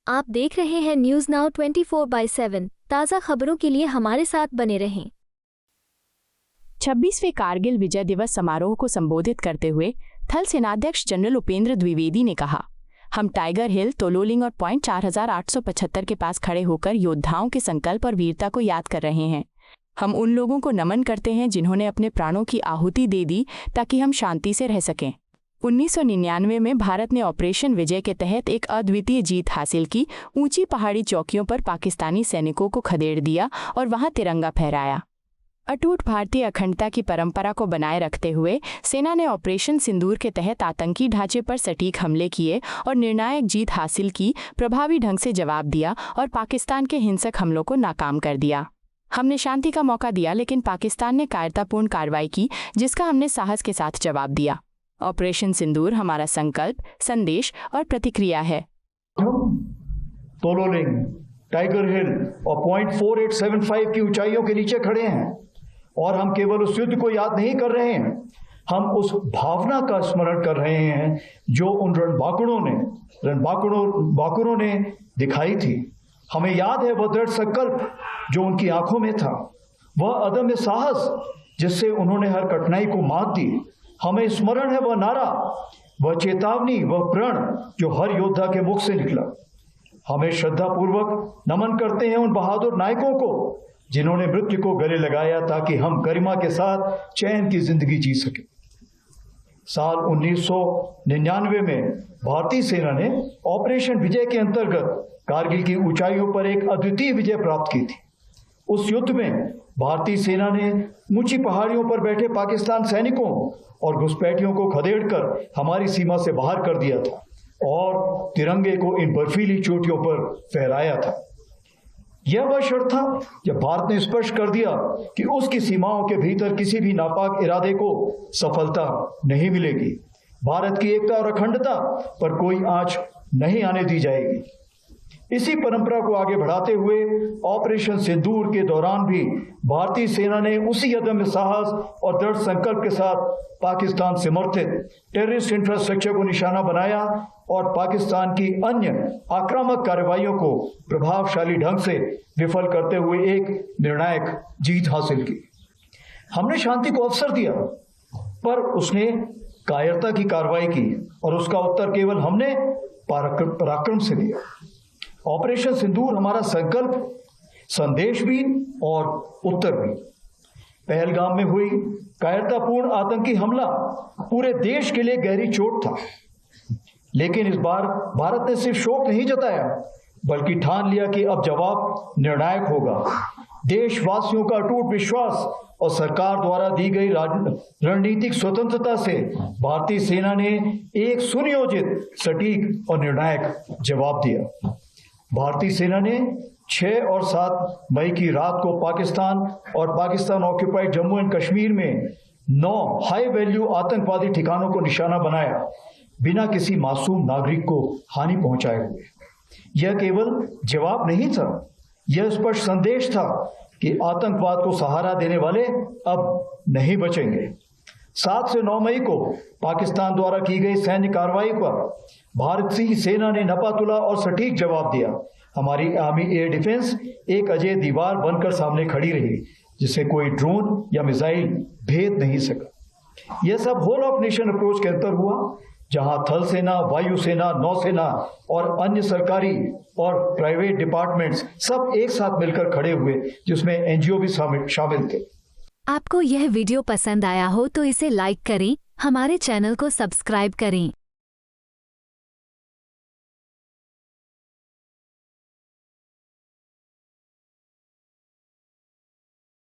आप देख रहे हैं न्यूज़ नाउ 24/7। ताज़ा खबरों के लिए हमारे साथ बने रहें। 26वें कारगिल विजय दिवस समारोह को संबोधित करते हुए थल सेनाध्यक्ष जनरल उपेंद्र द्विवेदी ने कहा, हम टाइगर हिल, तोलोलिंग और पॉइंट 4875 के पास खड़े होकर योद्धाओं के संकल्प और वीरता को याद कर रहे हैं। हम उन लोगों को नमन करते हैं जिन्होंने अपने प्राणों की आहुति दे दी ताकि हम शांति से रह सकें। 1999 में भारत ने ऑपरेशन विजय के तहत एक अद्वितीय जीत हासिल की। ऊंची पहाड़ी चौकियों पर पाकिस्तानी सैनिकों को खदेड़ दिया और वहां तिरंगा फहराया। अटूट भारतीय अखंडता की परंपरा को बनाए रखते हुए सेना ने ऑपरेशन सिंदूर के तहत आतंकी ढांचे पर सटीक हमले किए और निर्णायक जीत हासिल की, प्रभावी ढंग से जवाब दिया और पाकिस्तान के हिंसक हमलों को नाकाम कर दिया। हमने शांति का मौका दिया, लेकिन पाकिस्तान ने कायरतापूर्ण कार्रवाई की, जिसका हमने साहस के साथ जवाब दिया। ऑपरेशन सिंदूर हमारा संकल्प, संदेश और प्रतिक्रिया है। तोलोलिंग, टाइगर हिल और पॉइंट 4875 की ऊंचाइयों के नीचे खड़े हैं और हम केवल उस युद्ध को याद नहीं कर रहे हैं, हम उस भावना का स्मरण कर रहे हैं जो उन रणबांकुरों ने दिखाई थी। हमें याद है वह दृढ़ संकल्प जो उनकी आंखों में था, वह अदम्य साहस जिससे उन्होंने हर कठिनाई को मात दी। हमें स्मरण है वह नारा, वह चेतावनी, वह प्रण जो हर योद्धा के मुख से निकला। हमें श्रद्धापूर्वक नमन करते हैं उन बहादुर नायकों को जिन्होंने मृत्यु को गले लगाया ताकि हम गरिमा के साथ चैन की जिंदगी जी सके। साल 1999 में भारतीय सेना ने ऑपरेशन विजय के अंतर्गत कारगिल की ऊंचाइयों पर एक अद्वितीय विजय प्राप्त की थी। उस युद्ध में भारतीय सेना ने ऊंची पहाड़ियों पर बैठे पाकिस्तान सैनिकों और घुसपैठियों को खदेड़कर हमारी सीमा से बाहर कर दिया था और तिरंगे को इन बर्फीली चोटियों पर फहराया था। यह वह क्षण था जब भारत ने स्पष्ट कर दिया कि उसकी सीमाओं के भीतर किसी भी नापाक इरादे को सफलता नहीं मिलेगी। भारत की एकता और अखंडता पर कोई आंच नहीं आने दी जाएगी। इसी परंपरा को आगे बढ़ाते हुए ऑपरेशन सिंदूर के दौरान भी भारतीय सेना ने उसी अदम्य साहस और दृढ़ संकल्प के साथ पाकिस्तान समर्थित टेररिस्ट इंफ्रास्ट्रक्चर को निशाना बनाया और पाकिस्तान की अन्य आक्रामक कार्रवाइयों को प्रभावशाली ढंग से विफल करते हुए एक निर्णायक जीत हासिल की। हमने शांति को अवसर दिया, पर उसने कायरता की कार्रवाई की और उसका उत्तर केवल हमने पराक्रम से दिया। ऑपरेशन सिंदूर हमारा संकल्प, संदेश भी और उत्तर भी। पहलगाम में हुई कायरतापूर्ण आतंकी हमला पूरे देश के लिए गहरी चोट था, लेकिन इस बार भारत ने सिर्फ शोक नहीं जताया बल्कि ठान लिया कि अब जवाब निर्णायक होगा। देशवासियों का अटूट विश्वास और सरकार द्वारा दी गई रणनीतिक स्वतंत्रता से भारतीय सेना ने एक सुनियोजित, सटीक और निर्णायक जवाब दिया। भारतीय सेना ने 6 और 7 मई की रात को पाकिस्तान और पाकिस्तान ऑक्यूपाइड जम्मू एंड कश्मीर में 9 हाई वैल्यू आतंकवादी ठिकानों को निशाना बनाया, बिना किसी मासूम नागरिक को हानि पहुंचाए हुए। यह केवल जवाब नहीं था, यह स्पष्ट संदेश था कि आतंकवाद को सहारा देने वाले अब नहीं बचेंगे। 7 से 9 मई को पाकिस्तान द्वारा की गई सैन्य कार्रवाई पर भारतीय सेना ने नपातुला और सटीक जवाब दिया। हमारी आर्मी एयर डिफेंस एक अजय दीवार बनकर सामने खड़ी रही, जिसे कोई ड्रोन या मिसाइल भेद नहीं सका। यह सब होल ऑफ नेशन अप्रोच के अंतर हुआ, जहां थल सेना, वायुसेना, नौसेना और अन्य सरकारी और प्राइवेट डिपार्टमेंट्स सब एक साथ मिलकर खड़े हुए, जिसमें एनजीओ भी शामिल थे। आपको यह वीडियो पसंद आया हो तो इसे लाइक करें, हमारे चैनल को सब्सक्राइब करें।